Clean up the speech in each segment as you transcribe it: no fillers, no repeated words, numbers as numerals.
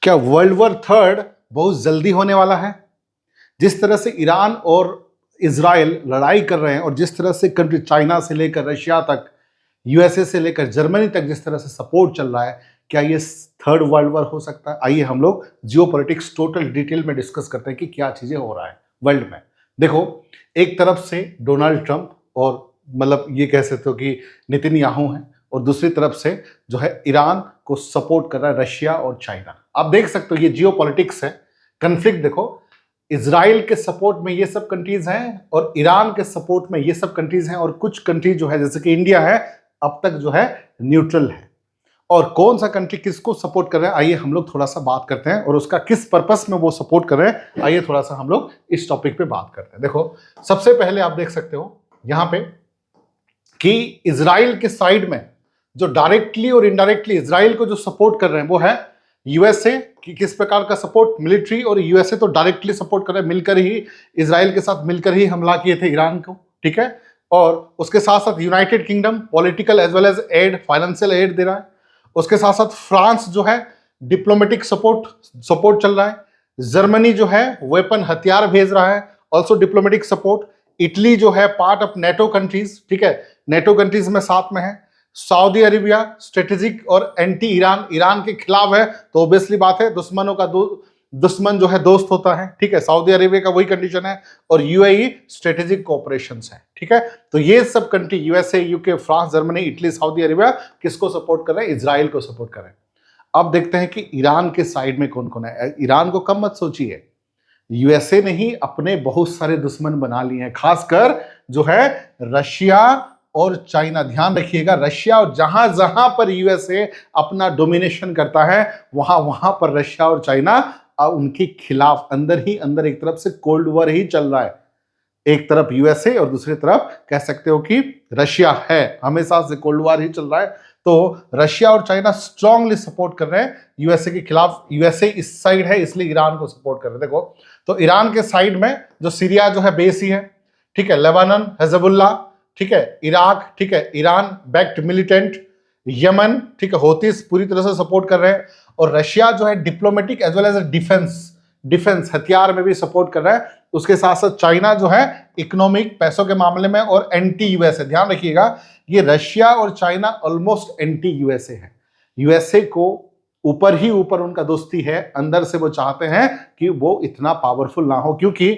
क्या world war third बहुत जल्दी होने वाला है? जिस तरह से ईरान और इजराइल लड़ाई कर रहे हैं और जिस तरह से कंट्री चाइना से लेकर रशिया तक, यूएसए से लेकर जर्मनी तक जिस तरह से सपोर्ट चल रहा है, क्या ये थर्ड वर्ल्ड वॉर हो सकता है? आइए हम लोग जियोपॉलिटिक्स टोटल डिटेल में डिस्कस करते हैं कि क्या चीजें हो रहा है वर्ल्ड में। देखो, एक तरफ से डोनाल्ड ट्रंप और मतलब ये कह सकते हो कि नेतन्याहू हैं, और दूसरी तरफ से जो है ईरान को सपोर्ट कर रहा है रशिया और चाइना। आप देख सकते हो ये जियोपॉलिटिक्स है, कन्फ्लिक्ट। देखो, इजराइल के सपोर्ट में ये सब कंट्रीज हैं और ईरान के सपोर्ट में ये सब कंट्रीज हैं, और कुछ कंट्री जो है जैसे कि इंडिया है अब तक जो है न्यूट्रल है। और कौन सा कंट्री किसको सपोर्ट कर रहे हैं, आइए हम लोग थोड़ा सा बात करते हैं, और उसका किस पर्पस में वो सपोर्ट कर रहे हैं, आइए थोड़ा सा हम लोग इस टॉपिक पे बात करते हैं। देखो, सबसे पहले आप देख सकते हो यहां पे कि इजराइल के साइड में जो डायरेक्टली और इनडायरेक्टली इजराइल को जो सपोर्ट कर रहे हैं वो है यूएसए। कि किस प्रकार का सपोर्ट? मिलिट्री। और यूएसए तो डायरेक्टली सपोर्ट कर रहे हैं, मिलकर ही इजराइल के साथ मिलकर ही हमला किए थे ईरान को, ठीक है। और उसके साथ साथ United Kingdom political as well as aid, financial aid दे रहा है। उसके साथ साथ फ्रांस जो है डिप्लोमेटिक सपोर्ट चल रहा है। जर्मनी जो है वेपन हथियार भेज रहा है, ऑल्सो डिप्लोमेटिक सपोर्ट। इटली जो है पार्ट ऑफ नेटो कंट्रीज, ठीक है, नेटो कंट्रीज में साथ में है। सऊदी अरेबिया स्ट्रेटेजिक और एंटी ईरान, ईरान के खिलाफ है, तो ऑब्वियसली बात है दुश्मनों का दुश्मन जो है दोस्त होता है, ठीक है। सऊदी अरेबिया का वही कंडीशन है। और यूएई स्ट्रेटेजिक कोऑपरेशंस है, ठीक है। तो ये सब country USA, UK, France, Germany, Italy, Saudi Arabia किसको सपोर्ट कर रहे हैं? इजराइल को सपोर्ट कर रहे हैं। अब देखते हैं कि ईरान के साइड में कौन कौन है। ईरान को कम मत सोचिए, यूएसए ने ही अपने बहुत सारे दुश्मन बना लिए हैं, खासकर जो है रशिया और चाइना। ध्यान रखिएगा, रशिया, और जहां जहां पर यूएसए अपना डोमिनेशन करता है वहां वहां पर रशिया और चाइना उनके खिलाफ अंदर ही अंदर एक तरफ से कोल्ड वॉर ही चल रहा है। एक तरफ यूएसए और दूसरी तरफ कह सकते हो कि रशिया है, हमेशा से कोल्ड वॉर ही चल रहा है। तो रशिया और चाइना स्ट्रांगली सपोर्ट कर रहे हैं यूएसए के खिलाफ। यूएसए इस साइड है इसलिए ईरान को सपोर्ट कर रहे हैं। देखो, तो ईरान के साइड में जो सीरिया जो है बेस ही है, ठीक है, लेबानन, हिजबुल्ला, ठीक है, इराक, ठीक है, ईरान बैक्ड मिलिटेंट, यमन, ठीक है, हौतीस पूरी तरह से सपोर्ट कर रहे हैं। और रशिया जो है diplomatic as well as defence हथियार में भी सपोर्ट कर रहा है। उसके साथ साथ चाइना जो है इकोनॉमिक पैसों के मामले में और एंटी यूएसए। ध्यान रखिएगा, ये रशिया और चाइना ऑलमोस्ट एंटी यूएसए है। यूएसए को ऊपर ही ऊपर उनका दोस्ती है, अंदर से वो चाहते हैं कि वो इतना पावरफुल ना हो, क्योंकि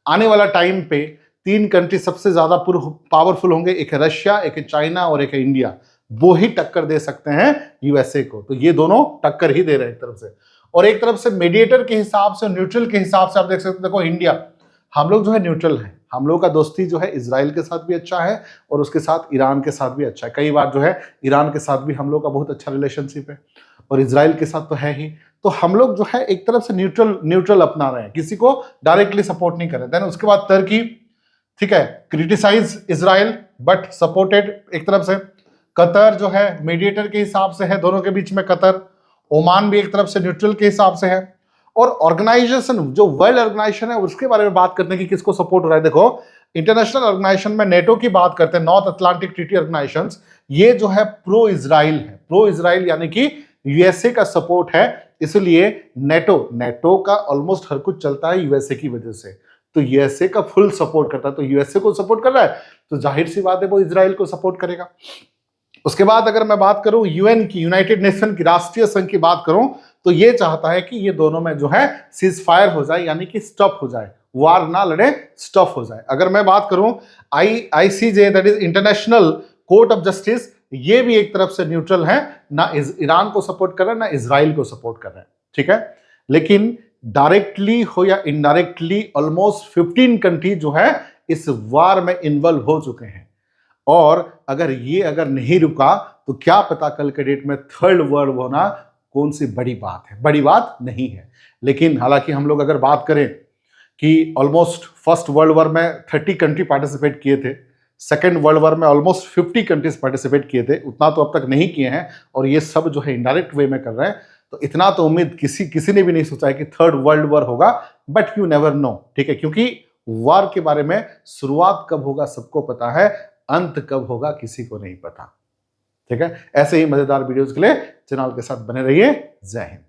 आने वाला टाइम पे तीन कंट्री सबसे ज्यादा पावरफुल होंगे, एक है रशिया, एक है चाइना और एक है इंडिया। वो ही टक्कर दे सकते हैं यूएसए को। तो ये दोनों टक्कर ही दे रहे हैं एक तरफ से, और एक तरफ से मीडिएटर के हिसाब से, न्यूट्रल के हिसाब से आप देख सकते हैं। देखो, इंडिया, हम लोग जो है न्यूट्रल है, हम लोग का दोस्ती जो है इजराइल के साथ भी अच्छा है और उसके साथ ईरान के साथ भी अच्छा है। कई बार जो है ईरान के साथ भी हम लोग का बहुत अच्छा रिलेशनशिप है, और इजराइल के साथ तो है ही। तो हम लोग जो है एक तरफ से न्यूट्रल अपना रहे हैं, किसी को डायरेक्टली सपोर्ट नहीं कर रहे। देन उसके बाद तुर्की, ठीक है, क्रिटिसाइज इजराइल बट सपोर्टेड एक तरफ से। कतर जो है मीडिएटर के हिसाब से है, दोनों के बीच में कतर। ओमान भी एक तरफ से न्यूट्रल के हिसाब से है। और ऑर्गेनाइजेशन, जो वर्ल्ड ऑर्गेनाइजेशन है, उसके बारे में बात करते हैं कि किसको सपोर्ट हो रहा है। देखो, इंटरनेशनल ऑर्गेनाइजेशन में नेटो की बात करते हैं, नॉर्थ अटलांटिक ट्रीटी ऑर्गेनाइजेशन, ये जो है प्रो इजराइल है। प्रो इजराइल यानी कि यूएसए का सपोर्ट है, इसलिए नेटो का ऑलमोस्ट हर कुछ चलता है यूएसए की वजह से। तो यूएसए का फुल सपोर्ट करता है, तो यूएसए को सपोर्ट कर रहा है तो जाहिर सी बात है वो इजराइल को सपोर्ट करेगा। उसके बाद अगर मैं बात करूं यूएन की, यूनाइटेड नेशन की, राष्ट्रीय संघ की बात करूं, तो ये चाहता है कि ये दोनों में जो है सीज फायर हो जाए, यानी कि स्टॉप हो जाए, वार ना लड़े, स्टॉप हो जाए। अगर मैं बात करूं ICJ, that is international court of justice, ये भी एक तरफ से न्यूट्रल है, ना ईरान को सपोर्ट कर रहा है ना इजराइल को सपोर्ट कर रहा है, ठीक है। लेकिन डायरेक्टली हो या इनडायरेक्टली ऑलमोस्ट 15 कंट्री जो है इस वार में इन्वॉल्व हो चुके हैं। और अगर नहीं रुका तो क्या पता कल के डेट में थर्ड वर्ल्ड होना कौन सी बड़ी बात है? बड़ी बात नहीं है। लेकिन हालांकि हम लोग अगर बात करें कि ऑलमोस्ट फर्स्ट वर्ल्ड वॉर में 30 कंट्री पार्टिसिपेट किए थे, सेकेंड वर्ल्ड वॉर में ऑलमोस्ट 50 कंट्रीज पार्टिसिपेट किए थे, उतना तो अब तक नहीं किए हैं, और ये सब जो है इनडायरेक्ट वे में कर रहे हैं। तो इतना तो उम्मीद किसी ने भी नहीं सोचा है कि थर्ड वर्ल्ड वॉर होगा, बट यू नेवर नो, ठीक है, क्योंकि वॉर के बारे में शुरुआत कब होगा सबको पता है, अंत कब होगा किसी को नहीं पता, ठीक है। ऐसे ही मजेदार वीडियोस के लिए चैनल के साथ बने रहिए। जय हिंद।